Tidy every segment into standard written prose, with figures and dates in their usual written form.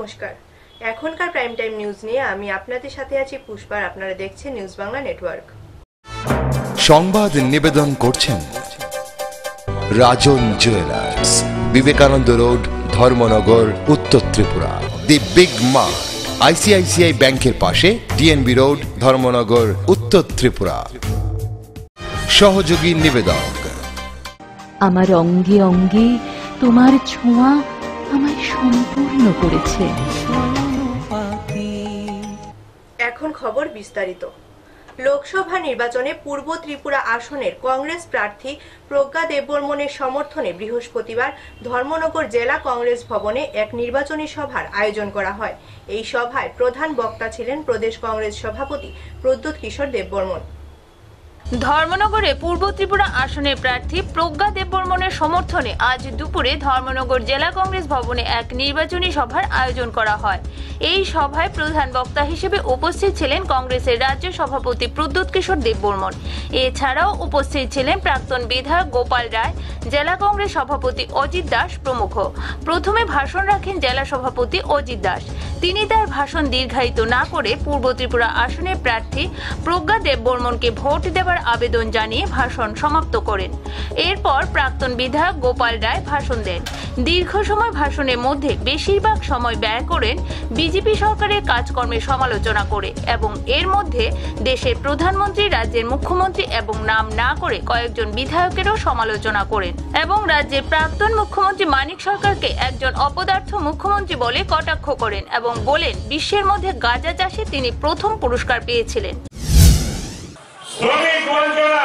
নমস্কার। এখনকার prime time news নিয়ে আমি আপনাদের সাথে আছি পুষ্পার। আপনারা দেখছেন নিউজ বাংলা নেটওয়ার্ক। সংবাদ নিবেদন করছেন রাজন জুয়েলার্স, বিবেকানন্দ রোড, ধর্মনগর, উত্তর ত্রিপুরা। দি বিগ মা, আইসিআইসিআই ব্যাংকের পাশে, ডিএনবি রোড, ধর্মনগর, উত্তর ত্রিপুরা। সহযোগী নিবেদক আমার অঙ্গে অঙ্গে তোমার ছোঁয়া আমায় সম্পূর্ণ করেছে। এখন খবর বিস্তারিত। লোকসভা নির্বাচনে পূর্ব ত্রিপুরা আসনের কংগ্রেস প্রার্থী প্রজ্ঞা দেববর্মনের সমর্থনে বৃহস্পতিবার ধর্মনগর জেলা কংগ্রেস ভবনে এক নির্বাচনী সভার আয়োজন করা হয়। এই সভায় প্রধান বক্তা ছিলেন প্রদেশ কংগ্রেস সভাপতি প্রদ্যোৎ কিশোর দেববর্মন। ধর্মনগরে পূর্ব ত্রিপুরা আসনের প্রার্থী প্রজ্ঞা দেববর্মনের সমর্থনে আজ দুপুরে ধর্মনগর জেলা কংগ্রেস ভবনে এক নির্বাচনী সভার আয়োজন করা হয়। এই সভায় প্রধান বক্তা হিসেবে উপস্থিত ছিলেন কংগ্রেসের রাজ্য সভাপতি প্রদ্যোৎ কিশোর দেববর্মন। এছাড়াও উপস্থিত ছিলেন প্রাক্তন বিধায়ক গোপাল রায়, জেলা কংগ্রেস সভাপতি অজিত দাস প্রমুখ। প্রথমে ভাষণ রাখেন জেলা সভাপতি অজিত দাস। তিনি তার ভাষণ দীর্ঘায়িত না করে পূর্ব ত্রিপুরা আসনের প্রার্থী প্রজ্ঞা দেববর্মনকে ভোট দেওয়ার আবেদন জানিয়ে ভাষণ সমাপ্ত করেন। এরপর প্রাক্তন বিধায়ক গোপাল রায় ভাষণ দেন। দীর্ঘ সময় ভাষণের মধ্যে বেশিরভাগ সময় ব্যয় করেন বিজেপি সরকারের কাজকর্মের সমালোচনা করে এবং এর মধ্যে দেশের প্রধানমন্ত্রী, রাজ্যের মুখ্যমন্ত্রী এবং নাম না করে কয়েকজন বিধায়কেরও সমালোচনা করেন এবং রাজ্যের প্রাক্তন মুখ্যমন্ত্রী মানিক সরকারকে একজন অপদার্থ মুখ্যমন্ত্রী বলে কটাক্ষ করেন এবং বলেন বিশ্বের মধ্যে গাঁজা চাষে তিনি প্রথম পুরস্কার পেয়েছিলেন। শ্রমিক বঞ্চনা,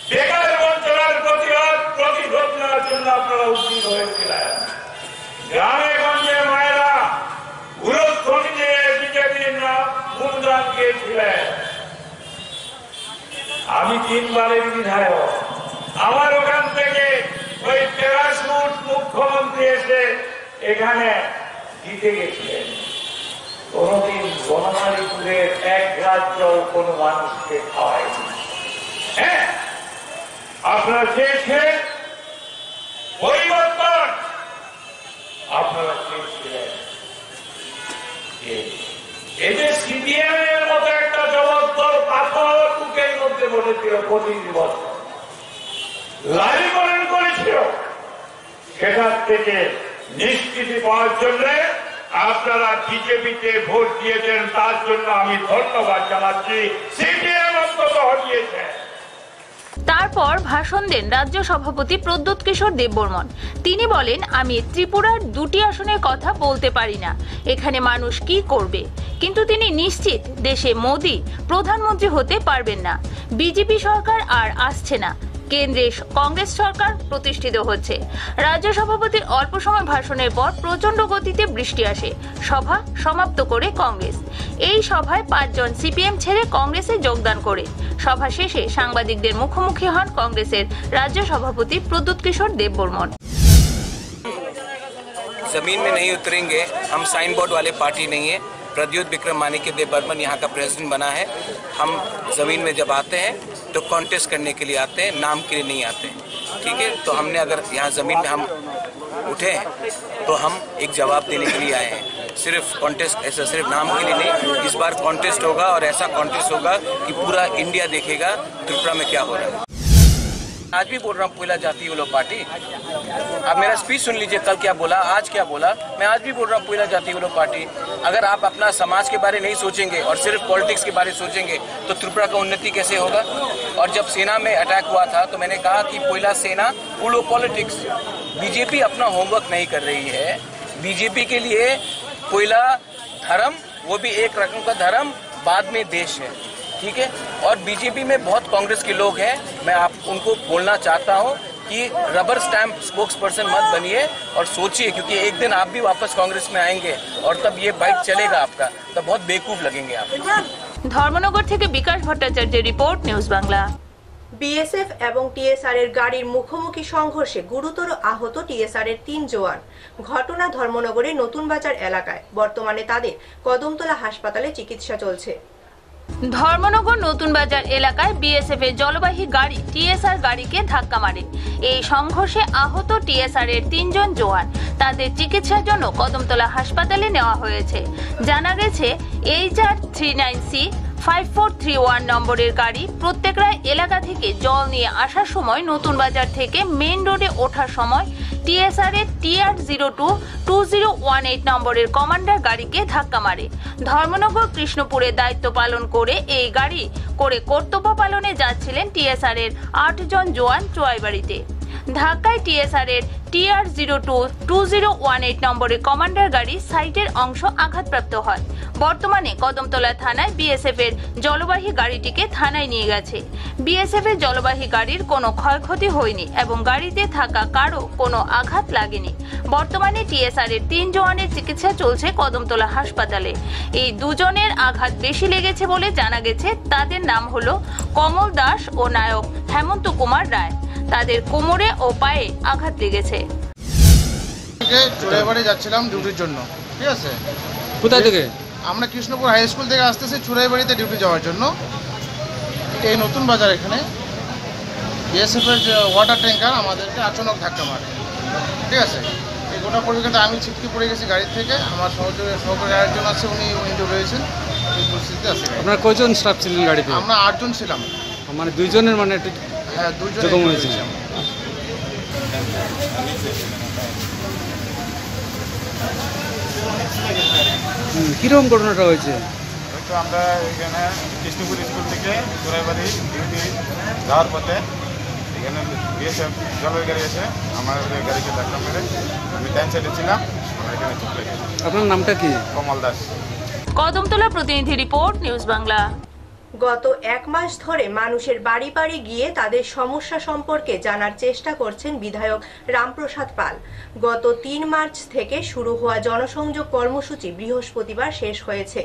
বেকার বঞ্চনার প্রতিরোধ করার জন্য আপনারা উদ্যোগ হয়েছিলেন। গ্রামে গঞ্জে মায়েরা উলুধ্বনিতে বিজেপির গুণগান গিয়েছিলেন। আমি 3 বারের বিধায়ক। আমার ওখান থেকে ওই প্যারাশুট মুখ্যমন্ত্রী এসে এখানে জিতে গেছিলেন। কোনদিন বনমালীপুরের এক রাজ্য কোন মানুষকে খাওয়ায়নি। হ্যাঁ, আপনারা চেয়েছিলেন পরিবর্তন, আপনারা চেয়েছিলেন এই যে সিপিএম এর মতো একটা জবরদস্ত পাথর বুকের মধ্যে বলেছিল প্রতিনির্বাচন লালিকরণ করেছিল, সেটার থেকে নিষ্কৃতি পাওয়ার জন্য আপনারা বিজেপিতে ভোট দিয়েছেন। তার জন্য আমি ধন্যবাদ জানাচ্ছি। সিপিএম অন্তত হটিয়েছে। তারপর ভাষণ দেন রাজ্য সভাপতি প্রদ্যোৎ কিশোর দেববর্মন। তিনি বলেন, আমি ত্রিপুরার 2টি আসনের কথা বলতে পারি না, এখানে মানুষ কি করবে, কিন্তু তিনি নিশ্চিত দেশে মোদি প্রধানমন্ত্রী হতে পারবেন না। বিজেপি সরকার আর আসছে না, কেন্দ্রে কংগ্রেস সরকার প্রতিষ্ঠিত হচ্ছে। রাজ্য সভাপতির অল্প সময় ভাষণের পর প্রচন্ড গতিতে বৃষ্টি আসে। সভা সমাপ্ত করে কংগ্রেস। এই সভায় 5 জন সিপিএম ছেড়ে কংগ্রেসে যোগদান করে। সভা শেষে সাংবাদিকদের মুখোমুখি হন কংগ্রেসের রাজ্য সভাপতি প্রদ্যোৎ কিশোর দেববর্মন। जमीन में नहीं उतरेंगे, हम साइन बोर्ड वाले पार्टी नहीं है। प्रद्योत विक्रम मानिक्य देबबर्मन यहाँ का प्रेसिडेंट बना है। हम जमीन में जब आते हैं तो कॉन्टेस्ट करने के लिए आते हैं, नाम के लिए नहीं आते। ठीक है, तो हमने अगर यहाँ जमीन में हम उठे हैं तो हम एक जवाब देने के लिए आए हैं, सिर्फ कॉन्टेस्ट ऐसा सिर्फ नाम के लिए नहीं। इस बार कॉन्टेस्ट होगा और ऐसा कॉन्टेस्ट होगा कि पूरा इंडिया देखेगा त्रिपुरा में क्या हो रहा है। आज भी बोल रहा हूँ कोयला जाति वालों पार्टी। आप मेरा स्पीच सुन लीजिए, कल क्या बोला, आज क्या बोला। मैं आज भी बोल रहा हूँ कोयला जाति वालों पार्टी। अगर आप अपना समाज के बारे नहीं सोचेंगे और सिर्फ पॉलिटिक्स के बारे सोचेंगे तो त्रिपुरा का उन्नति कैसे होगा। और जब सेना में अटैक हुआ था तो मैंने कहा कि कोयला सेना फुल ऑफ पॉलिटिक्स। बीजेपी अपना होमवर्क नहीं कर रही है। बीजेपी के लिए कोयला धर्म, वो भी एक रकम का धर्म, बाद में देश है। ठीक है, और बीजेपी में बहुत कांग्रेस के लोग हैं। मैं आप उनको बोलना चाहता हूं कि रबर स्टैम्प स्पोक्स पर्सन मत बनिए और सोचिए, क्योंकि एक दिन आप भी वापस कांग्रेस में आएंगे और तब ये बाइक चलेगा आपका, तब बहुत बेवकूफ लगेंगे आप। ধর্মনগর থেকে বিকাশ ভট্টাচার্যের রিপোর্ট, নিউজ বাংলা। বিএসএফ এবং টিএসআর এর গাড়ির মুখোমুখি সংঘর্ষে গুরুতর আহত টিএসআর এর 3 জওয়ান। ঘটনা ধর্মনগরের নতুন বাজার এলাকায়। বর্তমানে তাদের কদমতলা হাসপাতালে চিকিৎসা চলছে। ধর্মনগর নতুন বাজার এলাকায় বিএসএফ এর জলবাহী গাড়ি টিএসআর গাড়িকে ধাক্কা মারে। এই সংঘর্ষে আহত টিএসআর এর 3 জন জওয়ান। তাদের চিকিৎসার জন্য কদমতলা হাসপাতালে নেওয়া হয়েছে। জানা গেছে HR39C 5431 নম্বরের গাড়ি প্রত্যেকরায় এলাকা থেকে জল নিয়ে আসার সময় নতুন বাজার থেকে মেইন রোডে ওঠার সময় টিএসআর এর TR02 2018 নম্বরের কমান্ডার গাড়িকে ধাক্কা মারে। ধর্মনগর কৃষ্ণপুরে দায়িত্ব পালন করে এই গাড়ি করে কর্তব্য পালনে যাচ্ছিলেন টিএসআর এর 8 জন জওয়ান চোয়াইবাড়িতে। ধাক্কায় টিএসআর এর TR02 2018 নম্বরের কমান্ডার গাড়ি সাইটের অংশ আঘাতপ্রাপ্ত হয়। বর্তমানে কদমতলা থানায় বিএসএফ এর জলবাহী গাড়িটিকে থানায় নিয়ে গেছে। বিএসএফ এর জলবাহী গাড়ির কোনো ক্ষয়ক্ষতি হয়নি এবং গাড়িতে থাকা কারো কোনো আঘাত লাগেনি। বর্তমানে টিএসআর এর 3 জওয়ানের চিকিৎসা চলছে কদমতলা হাসপাতালে। এই দুজনের আঘাত বেশি লেগেছে বলে জানা গেছে। তাদের নাম হলো কমল দাস ও নায়ক হেমন্ত কুমার রায়। তাদের কোমরে ও পায়ে আঘাত লেগেছে। চোরাইবাড়ি যাচ্ছিলাম ডিউটির জন্য, ঠিক আছে। কোথা থেকে? আমরা কৃষ্ণপুর হাই স্কুল থেকে আসতেছি চোরাইবাড়িতে ডিউটি যাওয়ার জন্য। এই নতুন বাজার এখানে বিএসএফ এর ওয়াটার ট্যাঙ্কার আমাদেরকে আচমক ধাক্কা মারে, ঠিক আছে। এই গোটা পরিবেশে আমি ছিটকে পড়ে গেছি গাড়ি থেকে। আমার সহকারী আরেকজন আছে, উনি ইনজুর হয়েছেন। এই পরিস্থিতিতে আছে। আপনার কয়জন স্টাফ ছিলেন গাড়িতে? আমরা 8 জন ছিলাম। মানে 2 জনের মানে একটু হ্যাঁ 2 জন জখম হয়েছে। কিরকম ঘটনাটা হয়েছে? তো আমরা এখানে কৃষ্ণপুর স্কুল থেকে চোরাইবাড়ি ডিউটি যাওয়ার পথে এখানে বিএসএফ জলবায়ু গাড়ি এসে আমার গাড়িকে ধাক্কা মেরে আমি ডান সাইডে ছিলাম, আমরা এখানে চলে গেছি। আপনার নামটা কি? কমল দাস। কদমতলা প্রতিনিধি রিপোর্ট, নিউজ বাংলা। গত 1 মাস ধরে মানুষের বাড়ি বাড়ি গিয়ে তাদের সমস্যা সম্পর্কে জানার চেষ্টা করছেন বিধায়ক রামপ্রসাদ পাল। গত 3 মার্চ থেকে শুরু হওয়া জনসংযোগ কর্মসূচি বৃহস্পতিবার শেষ হয়েছে।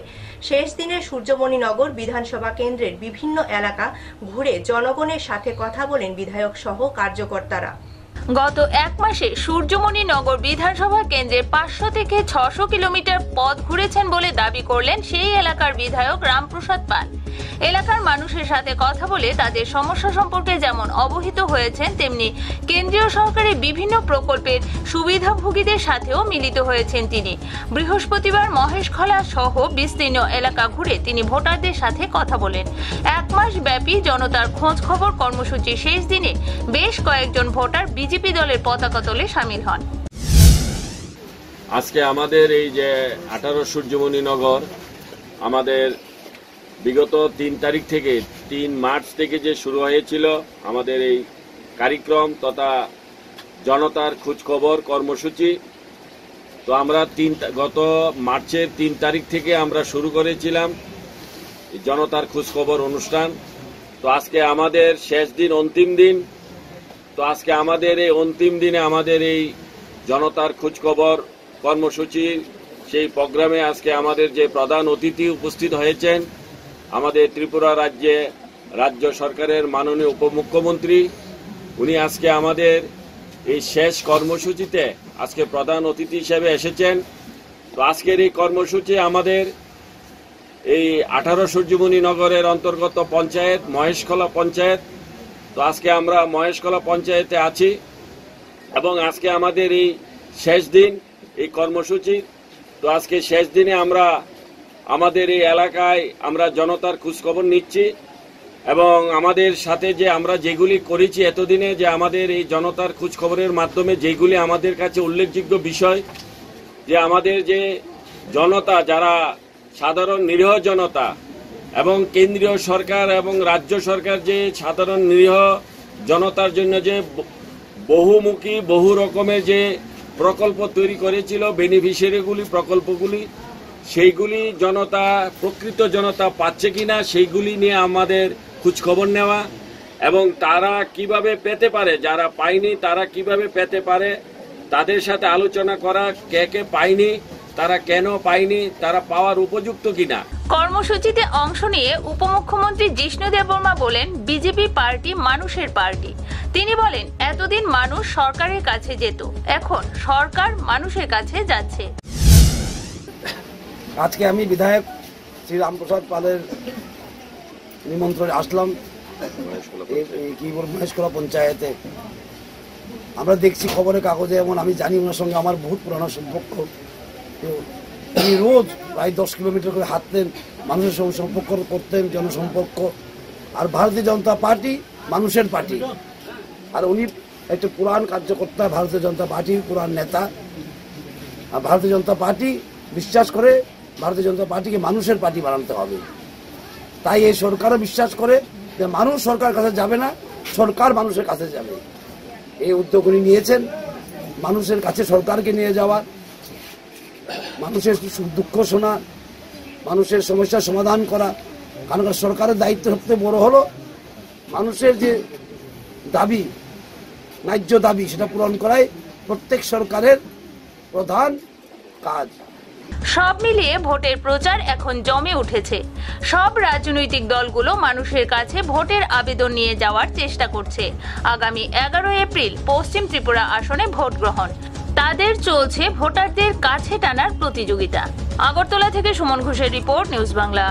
শেষ দিনে সূর্যমণিনগর বিধানসভা কেন্দ্রের বিভিন্ন এলাকা ঘুরে জনগণের সাথে কথা বলেন বিধায়ক সহ কার্যকর্তারা। গত 1 মাসে সূর্যমণিনগর বিধানসভা কেন্দ্রে 500 থেকে 600 কিলোমিটার পথ ঘুরেছেন বলে দাবি করলেন সেই এলাকার বিধায়ক রামপ্রসাদ পাল। এলাকার মানুষের সাথে কথা বলে তাদের সমস্যা সম্পর্কে যেমন অবহিত হয়েছেন, তেমনি কেন্দ্রীয় সরকারের বিভিন্ন প্রকল্পের সুবিধাভোগীদের সাথেও মিলিত হয়েছেন তিনি। বৃহস্পতিবার মহেশখলা সহ বিস্তীর্ণ এলাকা ঘুরে তিনি ভোটারদের সাথে কথা বলেন। 1 মাস ব্যাপী জনতার খোঁজ খবর কর্মসূচির শেষ দিনে বেশ কয়েকজন ভোটার বিজেপি দলের পতাকা তোলে সামিল হন। আজকে আমাদের এই যে 18 সূর্যমণিনগর আমাদের বিগত 3 তারিখ থেকে 3 মার্চ থেকে যে শুরু হয়েছিল আমাদের এই কার্যক্রম তথা জনতার খোঁজখবর কর্মসূচি। তো আমরা গত মার্চের 3 তারিখ থেকে আমরা শুরু করেছিলাম জনতার খোঁজখবর অনুষ্ঠান। তো আজকে আমাদের শেষ দিন, অন্তিম দিন। তো আজকে আমাদের এই অন্তিম দিনে আমাদের এই জনতার খোঁজখবর কর্মসূচির সেই প্রোগ্রামে আজকে আমাদের যে প্রধান অতিথি উপস্থিত হয়েছেন আমাদের ত্রিপুরা রাজ্য সরকারের মাননীয় উপমুখ্যমন্ত্রী, উনি আজকে আমাদের এই শেষ কর্মসূচিতে আজকে প্রধান অতিথি হিসেবে এসেছেন। তো আজকের এই কর্মসূচি আমাদের এই 18 সূর্যমণিনগরের অন্তর্গত পঞ্চায়েত মহেশখলা পঞ্চায়েত। তো আজকে আমরা মহেশখলা পঞ্চায়েতে আছি এবং আজকে আমাদের এই শেষ দিন এই কর্মসূচি। তো আজকে শেষ দিনে আমরা আমাদের এই এলাকায় আমরা জনতার খোঁজখবর নিচ্ছি এবং আমাদের সাথে যে আমরা যেগুলি করেছি এতদিনে, যে আমাদের এই জনতার খোঁজখবরের মাধ্যমে যেগুলি আমাদের কাছে উল্লেখযোগ্য বিষয়, যে আমাদের যে জনতা যারা সাধারণ নিরীহ জনতা এবং কেন্দ্রীয় সরকার এবং রাজ্য সরকার যে সাধারণ নিরীহ জনতার জন্য যে বহুমুখী বহু রকমের যে প্রকল্প তৈরি করেছিল, বেনিফিশিয়ারিগুলি প্রকল্পগুলি, সেইগুলি জনতা প্রকৃত জনতা পাচ্ছে কিনা সেইগুলি নিয়ে আমাদের খোঁজখবর নেওয়া এবং তারা কিভাবে পেতে পারে, যারা পায়নি তারা কিভাবে পেতে পারে তাদের সাথে আলোচনা করা, কে কে পায়নি, তারা কেন পায়নি, তারা পাওয়ার উপযুক্ত কিনা। কর্মসূচিতে অংশ নিয়ে উপমুখ্যমন্ত্রী জিষ্ণু দেববর্মা বলেন, বিজেপি পার্টি মানুষের পার্টি। তিনি বলেন, এতদিন মানুষ সরকারের কাছে যেত, এখন সরকার মানুষের কাছে যাচ্ছে। আজকে আমি বিধায়ক শ্রী রামপ্রসাদ পালের নিমন্ত্রণে আসলাম কি বল মহেশখোলা পঞ্চায়েতে। আমরা দেখছি খবরের কাগজে, এমন আমি জানি ওনার সঙ্গে আমার বহুত পুরানো সম্পর্ক। উনি রোজ প্রায় 10 কিলোমিটার করে হাঁটতেন, মানুষের সঙ্গে সম্পর্ক করতেন, জনসম্পর্ক। আর ভারতীয় জনতা পার্টি মানুষের পার্টি, আর উনি একটা পুরান কার্যকর্তা, ভারতীয় জনতা পার্টির পুরান নেতা। আর ভারতীয় জনতা পার্টি বিশ্বাস করে ভারতীয় জনতা পার্টিকে মানুষের পার্টি বানাতে হবে। তাই এই সরকারও বিশ্বাস করে যে মানুষ সরকার কাছে যাবে না, সরকার মানুষের কাছে যাবে। এই উদ্যোগ উনি নিয়েছেন, মানুষের কাছে সরকারকে নিয়ে যাওয়া, মানুষের সুখ দুঃখ শোনা, মানুষের সমস্যার সমাধান করা। কারণ সরকারের দায়িত্ব সবচেয়ে বড় হলো মানুষের যে দাবি, ন্যায্য দাবি, সেটা পূরণ করাই প্রত্যেক সরকারের প্রধান কাজ। সব মিলিয়ে ভোটের প্রচার এখন জমে উঠেছে। সব রাজনৈতিক দলগুলো মানুষের কাছে ভোটের আবেদন নিয়ে যাওয়ার চেষ্টা করছে। আগামী 11 এপ্রিল পশ্চিম ত্রিপুরা আসনে ভোট গ্রহণ। তাদের চলছে ভোটারদের কাছে টানার প্রতিযোগিতা। আগরতলা থেকে সুমন ঘোষের রিপোর্ট, নিউজ বাংলা।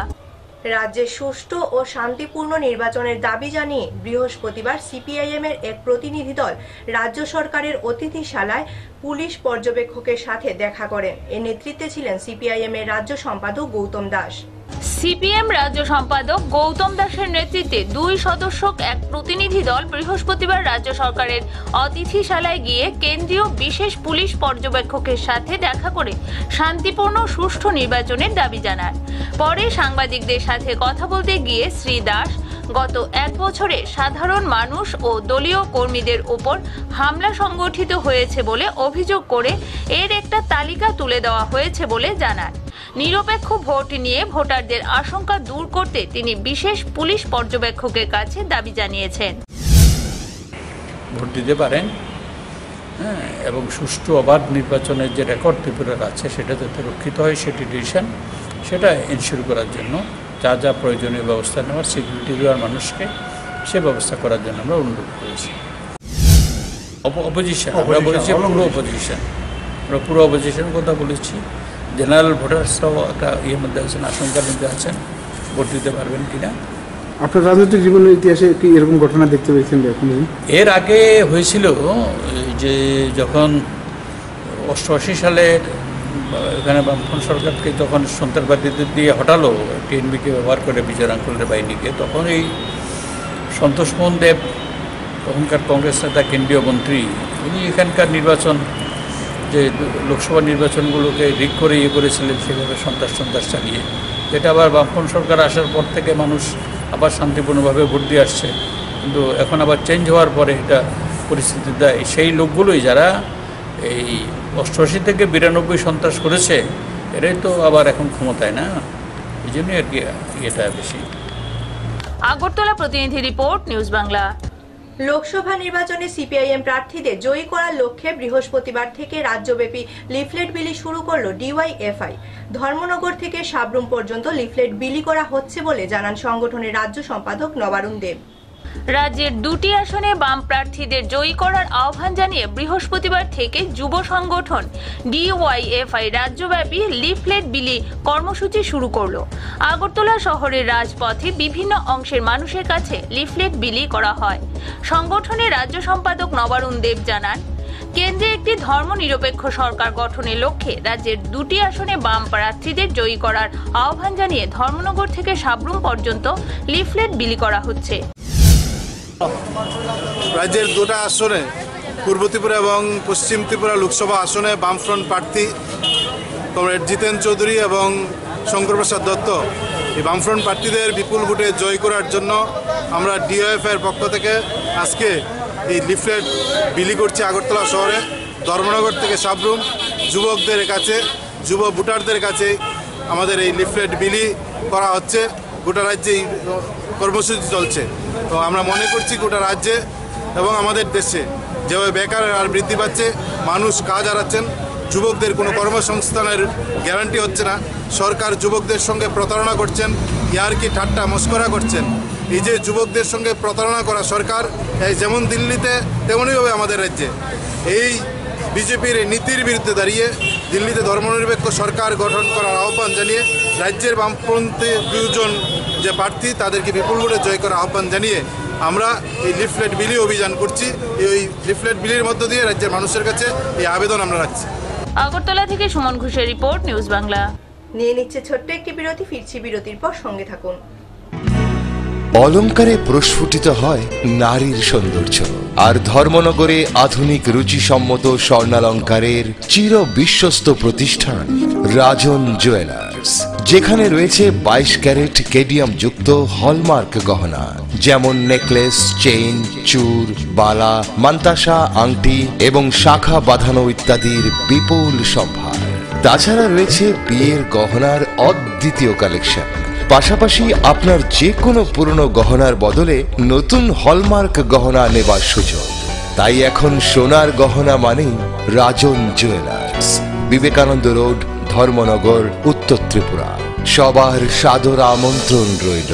রাজ্যে সুষ্ঠু ও শান্তিপূর্ণ নির্বাচনের দাবি জানিয়ে বৃহস্পতিবার সিপিআইএম এর এক প্রতিনিধি দল রাজ্য সরকারের অতিথিশালায় পুলিশ পর্যবেক্ষকের সাথে দেখা করেন। এর নেতৃত্বে ছিলেন সিপিআইএম এর রাজ্য সম্পাদক গৌতম দাস। সিপিএম রাজ্য সম্পাদক গৌতম দাসের নেতৃত্বে 2 সদস্যক এক প্রতিনিধি দল বৃহস্পতিবার রাজ্য সরকারের অতিথিশালায় গিয়ে কেন্দ্রীয় বিশেষ পুলিশ পর্যবেক্ষকের সাথে দেখা করে শান্তিপূর্ণ সুষ্ঠু নির্বাচনের দাবি জানান। পরে সাংবাদিকদের সাথে কথা বলতে গিয়ে শ্রী দাস গত 1 বছরে সাধারণ মানুষ ও দলীয় কর্মীদের উপর হামলা সংগঠিত হয়েছে বলে অভিযোগ করে এর একটা তালিকা তুলে দেওয়া হয়েছে বলে জানান। নিরপেক্ষ ভোট নিয়ে ভোটারদের আশঙ্কা দূর করতে তিনি বিশেষ পুলিশ পর্যবেক্ষকের কাছে দাবি জানিয়েছেন। ভোট দিতে পারেন এবং সুষ্ঠু অবাধ নির্বাচনের যে রেকর্ড ত্রিপুরার আছে সেটা যাতে রক্ষিত হয়, সেটি ডিসিশন সেটা এনশিওর করার জন্য যা যা প্রয়োজনীয় ব্যবস্থা নেওয়ার, সিকিউরিটি দেওয়ার মানুষকে সে ব্যবস্থা করার জন্য আমরা অনুরোধ করেছি। অপোজিশন আমরা বলেছি, পুরো অপোজিশন, আমরা পুরো অপোজিশনের কথা বলেছি। জেনারেল ভোটার্সরাও একটা মধ্যে আছেন, আশঙ্কার মধ্যে আছেন ভোট দিতে পারবেন কিনা। আপনার রাজনৈতিক জীবনের ইতিহাসে কি এরকম ঘটনা দেখতে পেয়েছেন এখন? এর আগে হয়েছিল যে যখন 88 সালে এখানে বামফ্রন্ট সরকারকে তখন সন্ত্রাসবাদীদের দিয়ে হটালো, টিএনবিকে ব্যবহার করে বিজয় আঙ্কুলের বাহিনীকে, তখন এই সন্তোষ মোহন দেব তখনকার কংগ্রেস নেতা, কেন্দ্রীয় মন্ত্রী, উনি এখানকার নির্বাচন যে লোকসভা নির্বাচনগুলোকে রিগ করে করেছিলেন সেভাবে সন্ত্রাস চালিয়ে, যেটা আবার বামফ্রন্ট সরকার আসার পর থেকে মানুষ আবার শান্তিপূর্ণভাবে ভোট দিয়ে আসছে। কিন্তু এখন আবার চেঞ্জ হওয়ার পরে এটা পরিস্থিতি দেয় সেই লোকগুলোই যারা এই 88 থেকে 92 সন্ত্রাস করেছে, এরাই তো আবার এখন ক্ষমতায় না, এই জন্যই আর কি এটা বেশি। আগরতলা প্রতিনিধি রিপোর্ট, নিউজ বাংলা। লোকসভা নির্বাচনে সিপিআইএম প্রার্থীদের জয়ী করার লক্ষ্যে বৃহস্পতিবার থেকে রাজ্যব্যাপী লিফলেট বিলি শুরু করল ডিওয়াইএফআই। ধর্মনগর থেকে সাবরুম পর্যন্ত লিফলেট বিলি করা হচ্ছে বলে জানান সংগঠনের রাজ্য সম্পাদক নবারুণ দেব। রাজ্যের 2টি আসনে বাম প্রার্থীদের জয়ী করার আহ্বান জানিয়ে বৃহস্পতিবার থেকে যুব সংগঠন ডিওয়াইএফআই রাজ্যব্যাপী লিফলেট বিলি কর্মসূচি শুরু করল। আগরতলা শহরের রাজপথে বিভিন্ন অংশের মানুষের কাছে লিফলেট বিলি করা হয়। সংগঠনের রাজ্য সম্পাদক নবারুণ দেব জানান, কেন্দ্রে একটি ধর্মনিরপেক্ষ সরকার গঠনের লক্ষ্যে রাজ্যের 2টি আসনে বাম প্রার্থীদের জয়ী করার আহ্বান জানিয়ে ধর্মনগর থেকে সাবরুম পর্যন্ত লিফলেট বিলি করা হচ্ছে। রাজ্যের 2টা আসনে পূর্ব ত্রিপুরা এবং পশ্চিম ত্রিপুরা লোকসভা আসনে বামফ্রন্ট প্রার্থী কমরেড জিতেন চৌধুরী এবং শঙ্কর প্রসাদ দত্ত, এই বামফ্রন্ট প্রার্থীদের বিপুল ভোটে জয় করার জন্য আমরা ডিওএফআইয়ের পক্ষ থেকে আজকে এই লিফলেট বিলি করছি আগরতলা শহরে। ধর্মনগর থেকে সাবরুম যুবকদের কাছে, যুব ভোটারদের কাছে আমাদের এই লিফলেট বিলি করা হচ্ছে। গোটা রাজ্যে এই কর্মসূচি চলছে। তো আমরা মনে করছি গোটা রাজ্যে এবং আমাদের দেশে যেভাবে বেকারের হার বৃদ্ধি পাচ্ছে, মানুষ কাজ হারাচ্ছেন, যুবকদের কোনো কর্মসংস্থানের গ্যারান্টি হচ্ছে না, সরকার যুবকদের সঙ্গে প্রতারণা করছেন, ইয়ারকি ঠাট্টা মস্করা করছেন। এই যে যুবকদের সঙ্গে প্রতারণা করা সরকার, এই যেমন দিল্লিতে তেমনইভাবে আমাদের রাজ্যে এই বিজেপির এই নীতির বিরুদ্ধে দাঁড়িয়ে দিল্লিতে ধর্মনিরপেক্ষ সরকার গঠন করার আহ্বান জানিয়ে রাজ্যের বামপন্থী দুজন যে প্রার্থী তাদেরকে বিপুল ভোটে জয় করার আহ্বান জানিয়ে আমরা এই লিফলেট বিলি অভিযান করছি। এই লিফলেট বিলির মধ্য দিয়ে রাজ্যের মানুষের কাছে এই আবেদন আমরা রাখছি। আগরতলা থেকে সুমন ঘোষের রিপোর্ট, নিউজ বাংলা। নিয়ে নিচ্ছে ছোট্ট একটি বিরতি, ফিরছি বিরতির পর, সঙ্গে থাকুন। অলংকারে প্রস্ফুটিত হয় নারীর সৌন্দর্য, আর ধর্মনগরে আধুনিক রুচিসম্মত স্বর্ণালঙ্কারের চির বিশ্বস্ত প্রতিষ্ঠান রাজন জুয়েলার্স, যেখানে রয়েছে 22 ক্যারেট কেডিয়াম যুক্ত হলমার্ক গহনা, যেমন নেকলেস, চেইন, চূড়, বালা, মান্তাসা, আংটি এবং শাখা বাঁধানো ইত্যাদির বিপুল সম্ভার। তাছাড়া রয়েছে বিয়ের গহনার অদ্বিতীয় কালেকশন। পাশাপাশি আপনার যে কোনো পুরনো গহনার বদলে নতুন হলমার্ক গহনা নেবার সুযোগ। তাই এখন সোনার গহনা মানেই রাজন জুয়েলার্স, বিবেকানন্দ রোড, ধর্মনগর, উত্তর ত্রিপুরা। সবার সাদর আমন্ত্রণ রইল।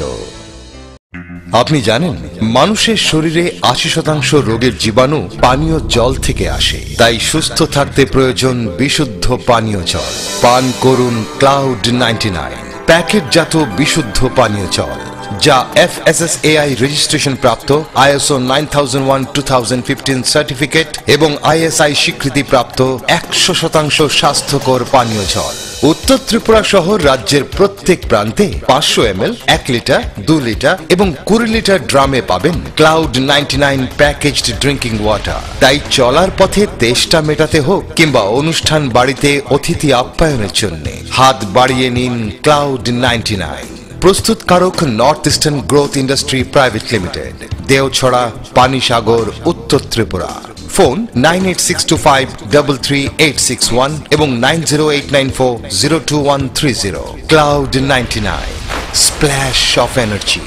আপনি জানেন মানুষের শরীরে 80% রোগের জীবাণু পানীয় জল থেকে আসে। তাই সুস্থ থাকতে প্রয়োজন বিশুদ্ধ পানীয় জল। পান করুন ক্লাউড 99 প্যাকেটজাত বিশুদ্ধ পানীয় জল, যা FSSAI রেজিস্ট্রেশন প্রাপ্ত, ISO 9001:2015 সার্টিফিকেট এবং ISI স্বীকৃতি প্রাপ্ত 100% স্বাস্থ্যকর পানীয় জল। উত্তর ত্রিপুরা সহ রাজ্যের প্রত্যেক প্রান্তে 500 ml, 1 লিটার, 2 লিটার এবং 20 লিটার ড্রামে পাবেন ক্লাউড 99 প্যাকেজড ড্রিঙ্কিং ওয়াটার। তাই চলার পথে তেষ্টা মেটাতে হোক কিংবা অনুষ্ঠান বাড়িতে অতিথি আপ্যায়নের জন্য হাত বাড়িয়ে নিন ক্লাউড 99। প্রস্তুতকারক north eastern growth industry private limited, Deochhara, Panisagar, উত্তর ত্রিপুরা। ফোন 9862533861 এবং 9089402130। Cloud 99, splash of energy.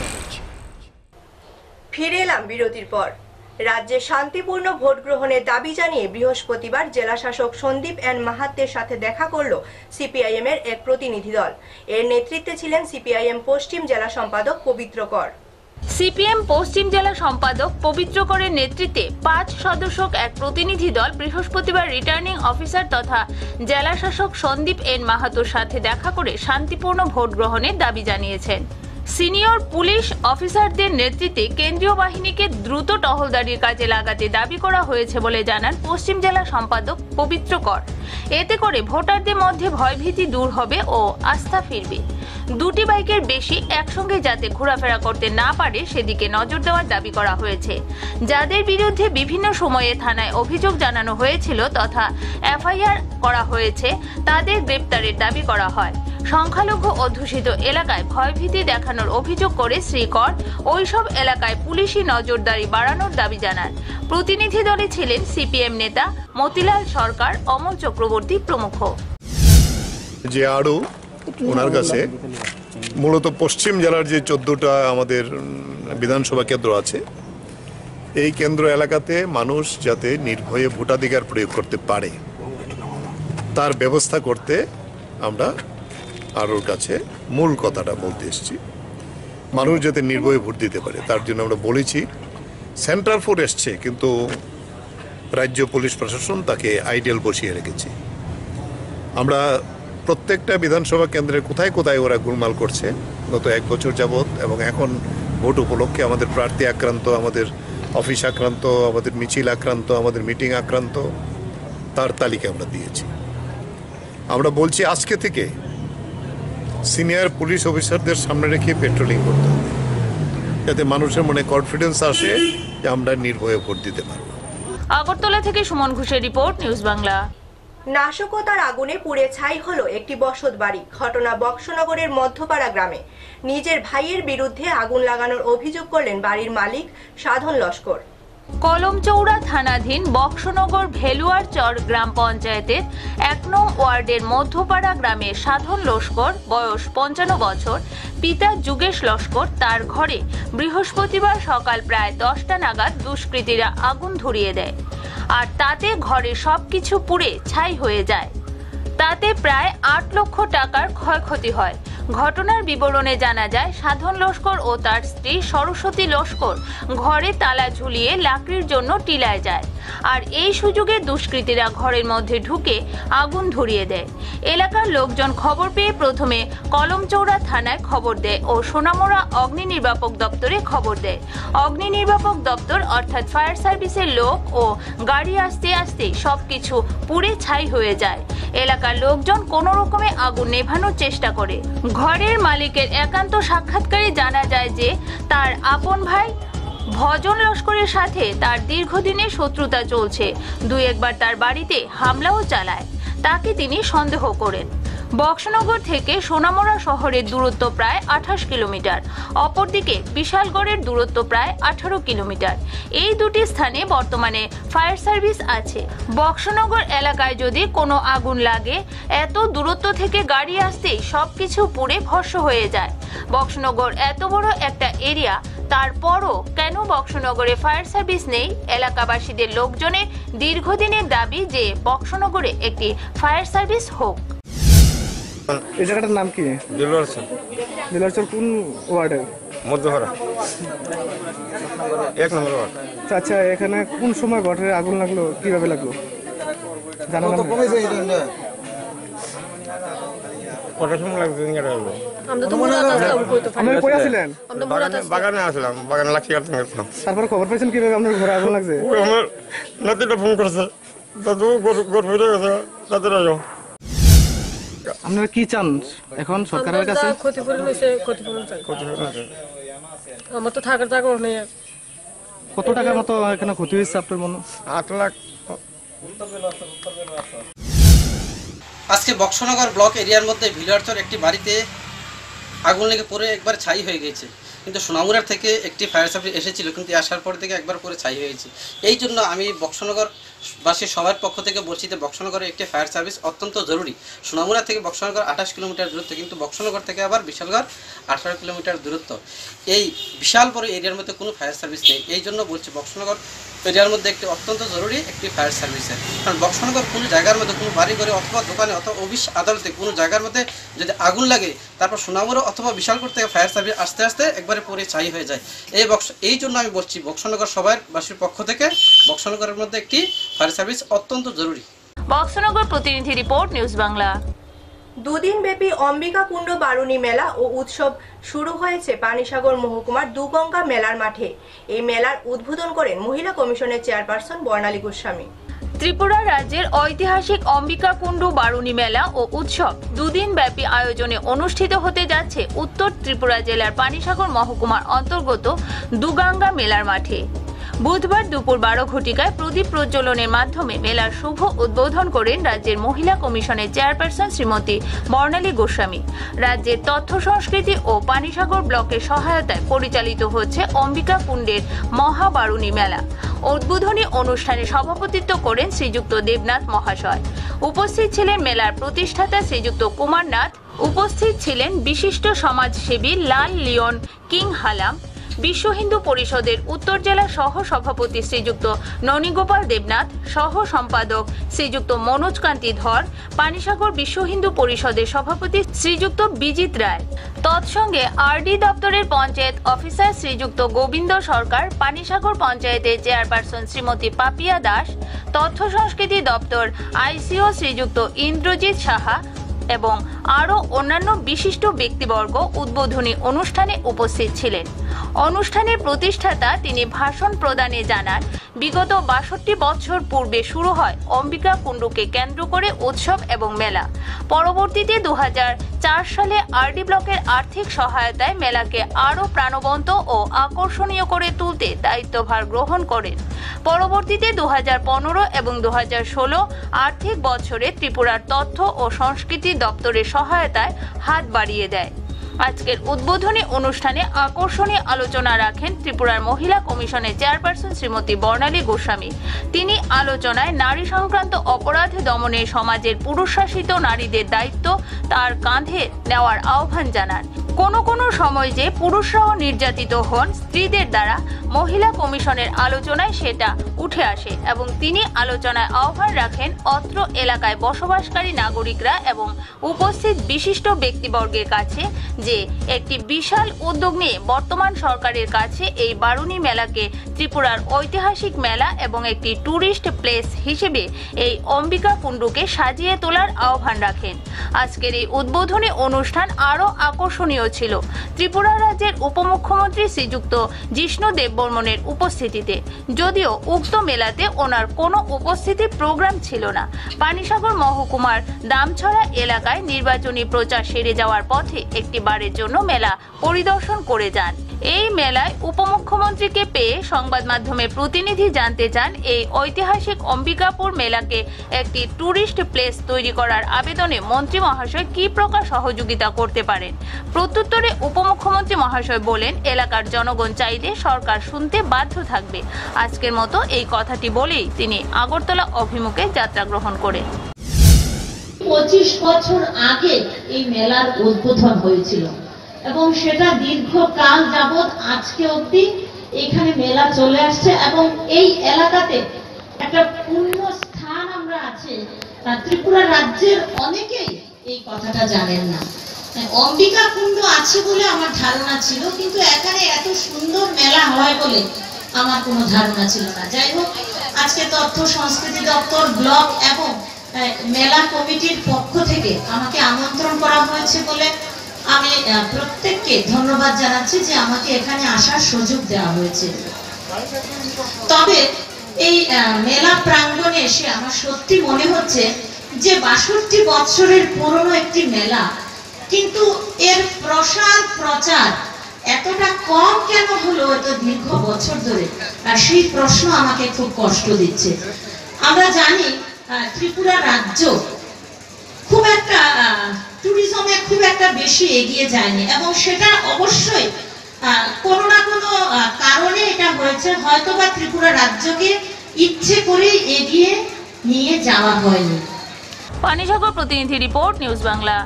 ফিরে এলাম বিরতির পর। রাজ্যে শান্তিপূর্ণ ভোট গ্রহণের দাবি জানিয়ে বৃহস্পতিবার জেলা শাসক সন্দীপ এন মাহাত্মের সাথে দেখা করল সিপিআইএম এর এক প্রতিনিধি দল। এর নেতৃত্বে ছিলেন সিপিআইএম পশ্চিম জেলা সম্পাদক পবিত্র কর। সিপিএম পশ্চিম জেলা সম্পাদক পবিত্র করের নেতৃত্বে 5 সদস্যক এক প্রতিনিধি দল বৃহস্পতিবার রিটার্নিং অফিসার তথা জেলা শাসক সন্দীপ এন মাহাতোর সাথে দেখা করে শান্তিপূর্ণ ভোট গ্রহণের দাবি জানিয়েছেন। সিনিয়র পুলিশ অফিসারদের নেতৃত্বে কেন্দ্রীয় বাহিনীকে দ্রুত টহলদারির কাজে লাগাতে দাবি করা হয়েছে বলে জানান পশ্চিম জেলা সম্পাদক পবিত্র কর। এতে করে ভোটারদের মধ্যে ভয়ভীতি দূর হবে ও আস্থা ফিরবে। দুটি বাইকের বেশি একসঙ্গে যাতে ঘোরাফেরা করতে না পারে সেদিকে নজর দেওয়ার দাবি করা হয়েছে। যাদের বিরুদ্ধে বিভিন্ন সময়ে থানায় অভিযোগ জানানো হয়েছিল তথা এফআইআর করা হয়েছে তাদের গ্রেপ্তারের দাবি করা হয়। সংখ্যালঘু অধ্যুষিত এলাকায় ভয়ভীতি দেখানোর অভিযোগ করে শ্রী কর ওইসব এলাকায় পুলিশি নজরদারি বাড়ানোর দাবি জানান। প্রতিনিধি দলে ছিলেন সিপিএম নেতা মতিলাল সরকার, অমল চক্রবর্তী প্রমুখ। যে আরও ওনার কাছে মূলত পশ্চিম জেলার যে 14টা আমাদের বিধানসভা কেন্দ্র আছে, এই কেন্দ্র এলাকাতে মানুষ যাতে নির্ভয়ে ভোটাধিকার প্রয়োগ করতে পারে তার ব্যবস্থা করতে আমরা আরোর কাছে মূল কথাটা বলতে এসেছি। মানুষ যাতে নির্ভয়ে ভোট দিতে পারে তার জন্য আমরা বলেছি। সেন্টার ফোর্স এসছে কিন্তু রাজ্য পুলিশ প্রশাসন তাকে আইডিয়াল বসিয়ে রেখেছে। আমরা প্রত্যেকটা বিধানসভা কেন্দ্রে কোথায় কোথায় ওরা গোলমাল করছে গত 1 বছর যাবৎ, এবং এখন ভোট উপলক্ষে আমাদের প্রার্থী আক্রান্ত, আমাদের অফিস আক্রান্ত, আমাদের মিছিল আক্রান্ত, আমাদের মিটিং আক্রান্ত, তার তালিকা আমরা দিয়েছি। আমরা বলছি আজকে থেকে সিনিয়র পুলিশ অফিসারদের সামনে রেখে পেট্রোলিং করতে হবে, যাতে মানুষের মনে কনফিডেন্স আসে যে আমরা নির্ভয়ে ভোট দিতে পারব। আগরতলা থেকে সুমন ঘোষের রিপোর্ট, নিউজ বাংলা। নাশকতার আগুনে পুড়ে ছাই হলো একটি বসত বাড়ি। ঘটনা বক্সনগরের মধ্যপাড়া গ্রামে। নিজের ভাইয়ের বিরুদ্ধে আগুন লাগানোর অভিযোগ করলেন বাড়ির মালিক সাধন লস্কর। কলমচৌড়া থানাধীন বক্সনগর ভেলুয়ার চর গ্রাম পঞ্চায়েতের 1 নং ওয়ার্ডের মধ্যপাড়া গ্রামের সাধন লস্কর, বয়স 55 বছর, পিতা যুগেশ লস্কর, তার ঘরে বৃহস্পতিবার সকাল প্রায় 10টা নাগাদ দুষ্কৃতীরা আগুন ধরিয়ে দেয়। আর তাতে ঘরে সবকিছু পুড়ে ছাই হয়ে যায়। তাতে প্রায় 8 লক্ষ টাকার ক্ষয়ক্ষতি হয়। ঘটনার বিবরণে জানা যায় সাধন লস্কর ও তার স্ত্রী সরস্বতী লস্কর ঘরে তালা ঝুলিয়ে লাকড়ির জন্য টিলায় যায়, আর এই সুযোগে দুষ্কৃতীরা ঘরের মধ্যে ঢুকে আগুন ধরিয়ে দেয়। এলাকার লোকজন খবর পেয়ে প্রথমে কলমচৌড়া থানায় খবর দেয় ও সোনামুড়া অগ্নি নির্বাপক দপ্তরে খবর দেয়। অগ্নি নির্বাপক দপ্তর অর্থাৎ ফায়ার সার্ভিসের লোক ও গাড়ি আসতে আসতে সবকিছু পুড়ে ছাই হয়ে যায়। এলাকার লোকজন কোনো রকমে আগুন নেভানোর চেষ্টা করে। ঘরের মালিকের একান্ত সাক্ষাৎকারে জানা যায় যে তার আপন ভাই ভজন লস্করের সাথে তার দীর্ঘদিনের শত্রুতা চলছে। দুই একবার তার বাড়িতে হামলাও চালায়, তাকে তিনি সন্দেহ করেন। বক্সনগর থেকে সোনামুড়া শহরের দূরত্ব প্রায় 28 কিলোমিটার, অপরদিকে বিশালগড়ের দূরত্ব প্রায় 18 কিলোমিটার। এই দুটি স্থানে বর্তমানে ফায়ার সার্ভিস আছে। বক্সনগর এলাকায় যদি কোনো আগুন লাগে, এত দূরত্ব থেকে গাড়ি আসতেই সবকিছু পুড়ে ভস্ম হয়ে যায়। বক্সনগর এত বড় একটা এরিয়া, তারপরও কেন বক্সনগরে ফায়ার সার্ভিস নেই? এলাকাবাসীদের লোকজনের দীর্ঘদিনের দাবি যে বক্সনগরে একটি ফায়ার সার্ভিস হোক। এই জায়গাটার নাম কি? দিলওয়ারচর কোন ওয়ার্ডের? মধ্যপাড়া 1 নম্বর ওয়ার্ড। আচ্ছা, এখানে কোন সময় ঘরে আগুন লাগলো, কিভাবে লাগলো জানা না? কটার সময় লাগছে? বাগানে আসলাম, বাগানে লাঠি কাটতে গেছিলাম। তারপরে খবর পেয়েছেন কিভাবে আপনার ঘরে আগুন লাগছে? আমার নাতিটা ফোন করছে, দাদু ঘর হয়ে গেছে, দাদুরা যাও। আপনারা কি চান এখন সরকারের কাছে? ক্ষতিপূরণ হয়েছে, ক্ষতিপূরণ চাই। আমার তো থাকার জায়গা নেই। কত টাকার মতো এখানে ক্ষতি হয়েছে আপনার মনে? 8 লাখ। আজকে বক্সনগর ব্লক এরিয়ার মধ্যে ভিলারচর একটি বাড়িতে আগুন লেগে পড়ে একবার ছাই হয়ে গেছে, কিন্তু সোনামুড়ার থেকে একটি ফায়ার সার্ভিস এসেছিল, কিন্তু আসার পর থেকে একবার করে ছাই হয়েছে। এই জন্য আমি বক্সনগরবাসী সবার পক্ষ থেকে বলছি যে বক্সনগরে একটি ফায়ার সার্ভিস অত্যন্ত জরুরি। সোনামুড়া থেকে বক্সনগর 28 কিলোমিটার দূরত্ব, কিন্তু বক্সনগর থেকে আবার বিশালগড় 18 কিলোমিটার দূরত্ব। এই বিশাল বড় এরিয়ার মধ্যে কোনো ফায়ার সার্ভিস নেই। এই জন্য বলছি বক্সনগর এরিয়ার মধ্যে একটি অত্যন্ত জরুরি একটি ফায়ার সার্ভিসের। কারণ বক্সনগর কোনো জায়গার মধ্যে, কোনো বাড়ি ঘরে অথবা দোকানে অথবা অফিস আদালতে কোনো জায়গার মধ্যে যদি আগুন লাগে, তারপর সোনামুড়া অথবা বিশালগড় থেকে ফায়ার সার্ভিস আস্তে আস্তে একবারে পরে ছাই হয়ে যায়। এই জন্য আমি বলছি বক্সনগর সবার বাসীর পক্ষ থেকে বক্সনগরের মধ্যে একটি ফায়ার সার্ভিস অত্যন্ত জরুরি। বক্সনগর প্রতিনিধি রিপোর্ট, নিউজ বাংলা। দুদিন ব্যাপী অম্বিকা কুণ্ড বারুণী মেলা ও উৎসব শুরু হয়েছে পানিসাগর মহকুমার দুগঙ্গা মেলার মাঠে। এই মেলার উদ্বোধন করেন মহিলা কমিশনের চেয়ারপারসন বর্ণালী গোস্বামী। ত্রিপুরা রাজ্যের ঐতিহাসিক অম্বিকা কুণ্ড বারুণী মেলা ও উৎসব দুদিন ব্যাপী আয়োজনে অনুষ্ঠিত হতে যাচ্ছে উত্তর ত্রিপুরা জেলার পানিসাগর মহকুমার অন্তর্গত দুগঙ্গা মেলার মাঠে। বুধবার দুপুর 12 ঘটিকায় প্রদীপ প্রজ্বলনের মাধ্যমে মেলার শুভ উদ্বোধন করেন রাজ্যের মহিলা কমিশনের চেয়ারপারসন শ্রীমতী বর্ণালী গোস্বামী। রাজ্যের তথ্য সংস্কৃতি ও পানিসাগর ব্লকের সহায়তায় পরিচালিত হচ্ছে অম্বিকা কুণ্ডের মহাবারুণী মেলা। উদ্বোধনী অনুষ্ঠানে সভাপতিত্ব করেন শ্রীযুক্ত দেবনাথ মহাশয়। উপস্থিত ছিলেন মেলার প্রতিষ্ঠাতা শ্রীযুক্ত কুমার নাথ। উপস্থিত ছিলেন বিশিষ্ট সমাজসেবী লাল লিওন কিং হালাম, বিশ্ব হিন্দু পরিষদের উত্তর জেলা সহ সভাপতি শ্রীযুক্ত ননীগোপাল দেবনাথ, সহ সম্পাদক শ্রীযুক্ত মনোজ কান্তি ধর, পানিসাগর বিশ্ব হিন্দু পরিষদের সভাপতি শ্রীযুক্ত বিজিত রায়। তৎসঙ্গে আরডি দপ্তরের পঞ্চায়েত অফিসার শ্রীযুক্ত গোবিন্দ সরকার, পানিসাগর পঞ্চায়েতের চেয়ারপারসন শ্রীমতী পাপিয়া দাস, তথ্য সংস্কৃতি দপ্তর আইসিও শ্রীযুক্ত ইন্দ্রজিৎ সাহা এবং আরও অন্যান্য বিশিষ্ট ব্যক্তিবর্গ উদ্বোধনী অনুষ্ঠানে উপস্থিত ছিলেন। অনুষ্ঠানের প্রতিষ্ঠাতা তিনি ভাষণ প্রদানে জানান, বিগত 62 বছর পূর্বে শুরু হয় অম্বিকা কুণ্ডকে কেন্দ্র করে উৎসব এবং মেলা। পরবর্তীতে 2004 সালে আরডি ব্লকের আর্থিক সহায়তায় মেলাকে আরও প্রাণবন্ত ও আকর্ষণীয় করে তুলতে দায়িত্বভার গ্রহণ করেন। পরবর্তীতে 2015 এবং 2016 আর্থিক বছরে ত্রিপুরার তথ্য ও সংস্কৃতি দপ্তরের সহায়তায় হাত বাড়িয়ে দেয়। আজকের উদ্বোধনী অনুষ্ঠানে আকর্ষণীয় আলোচনা রাখেন ত্রিপুরার মহিলা কমিশনের চেয়ারপারসন শ্রীমতী বর্ণালী গোস্বামী। তিনি আলোচনায় নারী সংক্রান্ত অপরাধ দমনে সমাজের পুরুষ শাসিত নারীদের দায়িত্ব তার কাঁধে নেওয়ার আহ্বান জানান। কোনো সময় যে পুরুষরাও নির্যাতিত হন স্ত্রীদের দ্বারা মহিলা কমিশনের আলোচনায় সেটা উঠে আসে এবং তিনি আলোচনায় আহ্বান রাখেন অত্র এলাকায় বসবাসকারী নাগরিকরা এবং উপস্থিত বিশিষ্ট ব্যক্তিবর্গের কাছে যে একটি বিশাল উদ্যোগ নিয়ে বর্তমান সরকারের কাছে এই বারুণী মেলাকে ত্রিপুরার ঐতিহাসিক মেলা এবং একটি টুরিস্ট প্লেস হিসেবে এই অম্বিকা কুণ্ডকে সাজিয়ে তোলার আহ্বান রাখেন। আজকের এই উদ্বোধনী অনুষ্ঠান আরও আকর্ষণীয় ছিল ত্রিপুরা রাজ্যের উপমুখ্যমন্ত্রী শ্রীযুক্ত জিষ্ণু দেববর্মনের উপস্থিতিতে। যদিও উক্ত মেলাতে ওনার কোনো উপস্থিতি প্রোগ্রাম ছিল না। পানিসাগর মহকুমার দামছড়া এলাকায় নির্বাচনী প্রচার সেরে যাওয়ার পথে একটি বারের জন্য মেলা পরিদর্শন করে যান। এই মেলায় উপমুখ্যমন্ত্রীকে পেয়ে সংবাদ মাধ্যমের প্রতিনিধি জানতে চান এই ঐতিহাসিক অম্বিকাপুর মেলাকে একটি টুরিস্ট প্লেস তৈরি করার আবেদনে মন্ত্রী মহাশয় কি প্রকার সহযোগিতা করতে পারেন। প্রত্যুত্তরে উপমুখ্যমন্ত্রী মহাশয় বলেন, এলাকার জনগণ চাইলে সরকার শুনতে বাধ্য থাকবে। আজকের মতো এই কথাটি বলেই তিনি আগরতলা অভিমুখে যাত্রা গ্রহণ করেন। 25 বছর আগে এই মেলার উদ্বোধন হয়েছিল এবং সেটা দীর্ঘকাল যাবৎ আজকে অবধি এখানে মেলা চলে আসছে এবং এই এলাকাতে একটা পূর্ণ স্থান আমরা আছে। ত্রিপুরা রাজ্যের অনেকেই এই কথাটা জানেন না। অম্বিকা কুণ্ড আছে বলে আমার ধারণা ছিল, কিন্তু এখানে এত সুন্দর মেলা হয় বলে আমার কোনো ধারণা ছিল না। যাই হোক, আজকে তথ্য সংস্কৃতি দপ্তর, ব্লক এবং মেলা কমিটির পক্ষ থেকে আমাকে আমন্ত্রণ করা হয়েছে বলে আমি প্রত্যেককে ধন্যবাদ জানাচ্ছি যে আমাকে এখানে আসার সুযোগ দেওয়া হয়েছে। তবে এই মেলা প্রাঙ্গণে এসে আমার সত্যি মনে হচ্ছে যে 62 বছরের পুরনো একটি মেলা, কিন্তু এর প্রসার প্রচার এতটা কম কেন হলো এত দীর্ঘ বছর ধরে, আর সেই প্রশ্ন আমাকে খুব কষ্ট দিচ্ছে। আমরা জানি ত্রিপুরা রাজ্য খুব একটা ট্যুরিজমে খুব একটা বেশি এগিয়ে যায়নি এবং সেটা অবশ্যই কোনো না কোনো কারণে এটা হয়েছে। হয়তোবা ত্রিপুরা রাজ্যকে ইচ্ছে করে এগিয়ে নিয়ে যাওয়া হয়নি। পানিসাগর প্রতিনিধি রিপোর্ট, নিউজ বাংলা।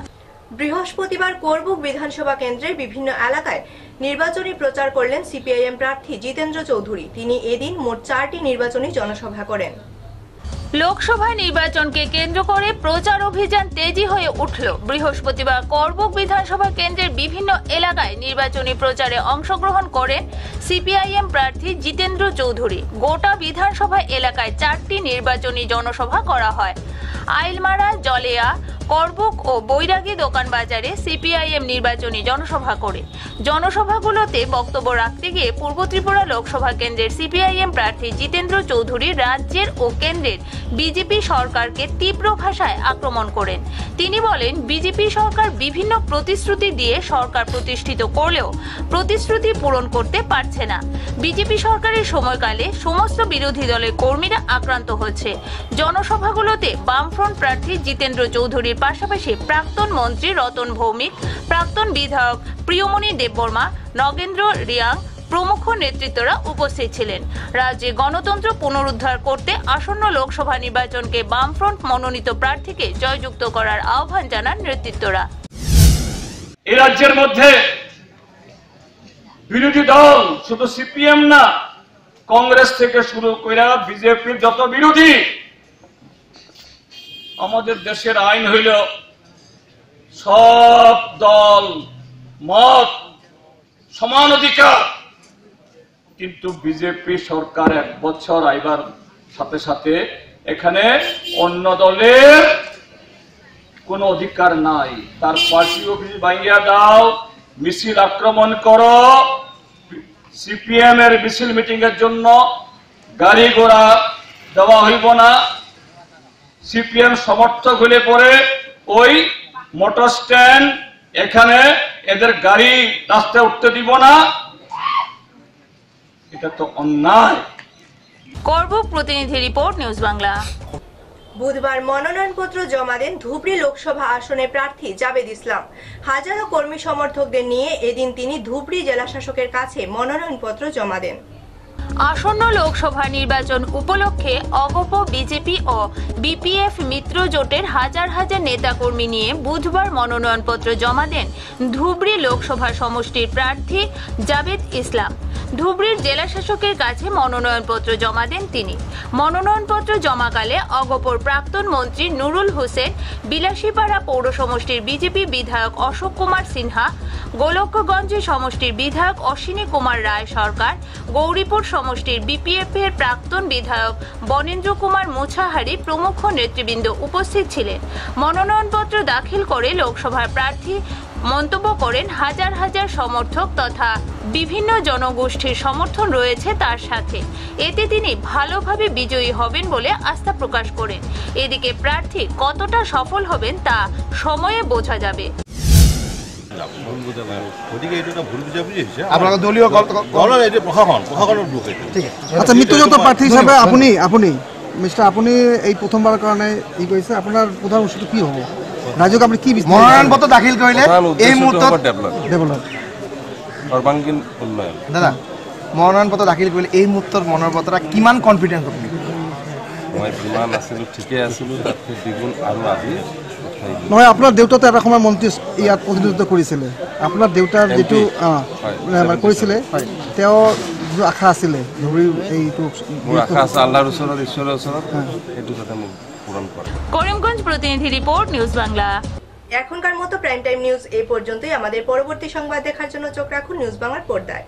বৃহস্পতিবার করবুক বিধানসভা কেন্দ্রের বিভিন্ন এলাকায় নির্বাচনী প্রচার করলেন সিপিআইএম প্রার্থী জিতেন্দ্র চৌধুরী। তিনি এদিন মোট 4টি নির্বাচনী জনসভা করেন। লোকসভা নির্বাচনকে কেন্দ্র করে প্রচার অভিযান তেজি হয়ে উঠল। বৃহস্পতিবার করবুক বিধানসভা কেন্দ্রের বিভিন্ন এলাকায় নির্বাচনী প্রচারে অংশগ্রহণ করেন সিপিআইএম প্রার্থী জিতেন্দ্র চৌধুরী। গোটা বিধানসভা এলাকায় 4টি নির্বাচনী জনসভা করা হয়। আইলমারা, জলেয়া, করবুক ও বৈরাগী দোকান বাজারে সিপিআইএম নির্বাচনী জনসভা করে। জনসভাগুলোতে বক্তব্য রাখতে গিয়ে পূর্ব ত্রিপুরা লোকসভা কেন্দ্রের সিপিআইএম প্রার্থী জিতেন্দ্র চৌধুরী রাজ্যের ও কেন্দ্রের বিজেপি সরকারকে তীব্র ভাষায় আক্রমণ করেন। তিনি বলেন, বিজেপি সরকার বিভিন্ন প্রতিশ্রুতি দিয়ে সরকার প্রতিষ্ঠিত করলেও প্রতিশ্রুতি পূরণ করতে পারছে না। বিজেপি সরকারের সময়কালে সমস্ত বিরোধী দলের কর্মীরা আক্রান্ত হচ্ছে। জনসভাগুলোতে বামফ্রন্ট প্রার্থী জিতেন্দ্র চৌধুরীর পাশাপাশি প্রাক্তন মন্ত্রী রতন ভৌমিক, প্রাক্তন বিধায়ক প্রিয়মণি দেববর্মা, নগেন্দ্র রিয়াং প্রমুখ নেতৃত্বরা উপস্থিত ছিলেন। রাজ্যে গণতন্ত্র পুনরুদ্ধার করতে আসন্ন লোকসভা নির্বাচনকে বামফ্রন্ট মনোনীত প্রার্থীকে জয়যুক্ত করার আহ্বান জানান নেতৃত্বরা। এই রাজ্যের মধ্যে বিরোধী দল শুধু সিপিএম না, কংগ্রেস থেকে শুরু করে বিজেপির যত বিরোধী, আমাদের দেশের আইন হইল সব দল মত সমান অধিকার, কিন্তু বিজেপি সরকার 1 বছর আইবার সাথে সাথে এখানে অন্য দলের কোনো অধিকার নাই। তার পার্টি অফিস ভাঙিয়া দাও, মিছিল আক্রমণ করো, সিপিএম এর মিছিল মিটিং এর জন্য গাড়ি ঘোড়া দেওয়া হইব না। সিপিএম সমর্থক হলে পরে ওই মোটর স্ট্যান্ড এখানে এদের গাড়ি রাস্তায় উঠতে দিব না, এটা তো অন্যায়। করবুক প্রতিনিধি রিপোর্ট, নিউজ বাংলা। বুধবার মনোনয়নপত্র জমা দেন ধুবড়ী লোকসভা আসনের প্রার্থী জাবেদ ইসলাম। হাজারো কর্মী সমর্থকদের নিয়ে এদিন তিনি ধুবড়ী জেলা শাসকের কাছে মনোনয়নপত্র জমা দেন। আসন্ন লোকসভা নির্বাচন উপলক্ষে অগপ বিজেপি ও বিপিএফ মিত্র জোটের হাজার হাজার নেতাকর্মী নিয়ে বুধবার মনোনয়নপত্র জমা দেন ধুবড়ী লোকসভা সমষ্টির প্রার্থী জাভেদ ইসলাম। ধুবড়ীর জেলা শাসকের কাছে মনোনয়নপত্র জমা দেন তিনি। মনোনয়নপত্র জমাকালে অগপর প্রাক্তন মন্ত্রী নুরুল হোসেন, বিলাসীপাড়া পৌর সমষ্টির বিজেপি বিধায়ক অশোক কুমার সিনহা, গোলকগঞ্জ সমষ্টির বিধায়ক অশ্বিনী কুমার রায় সরকার, গৌরীপুর সমষ্টির বিপিএফ এর প্রাক্তন বিধায়ক বনেন্দ্র কুমার মুছাহারি প্রমুখ নেতৃবৃন্দ উপস্থিত ছিলেন। মনোনয়নপত্র দাখিল করে লোকসভার প্রার্থী মন্তব্য করেন, হাজার হাজার সমর্থক তথা বিভিন্ন জনগোষ্ঠীর সমর্থন রয়েছে তার সাথে, এতে তিনি ভালোভাবে বিজয়ী হবেন বলে আস্থা প্রকাশ করেন। এদিকে প্রার্থী কতটা সফল হবেন তা সময়ে বোঝা যাবে। আচ্ছা, মিত্রজোট প্রার্থী হিসাবে আপনি এই প্রথমবার কারণে ই করেছে, আপনার প্রধান উদ্দেশ্য কি হবে? রাজ্যকে আপনি কি মনোনয়নপত্র দাখিল করলে এই মুহূর্তে সর্বাঙ্গীন উন্নয়ন। দাদা, মনোনয়নপত্র দাখিল করলে এই মুহূর্তের মনোনয়নপত্র কিমান কনফিডেন্স আপনি? মই যিমান আছিলোঁ ঠিকে আছিলোঁ, তাতকৈ দ্বিগুণ আৰু আজি নহয়। আপোনাৰ দেউতাতে এটা সময় মন্ত্ৰী ইয়াত প্ৰতিনিধিত্ব কৰিছিলে, আপোনাৰ দেউতাৰ যিটো কৰিছিলে তেওঁ যিটো আশা আছিলে এইটো মোৰ আশা আছে আল্লাহৰ ওচৰত, ঈশ্বৰৰ ওচৰত, সেইটো যাতে মোক পূৰণ কৰে। করিমগঞ্জ প্রতিনিধি রিপোর্ট, নিউজ বাংলা। এখনকার মতো প্রাইম টাইম নিউজ এই পর্যন্তই। আমাদের পরবর্তী সংবাদ দেখার জন্য চোখ রাখুন নিউজ বাংলার পর্দায়।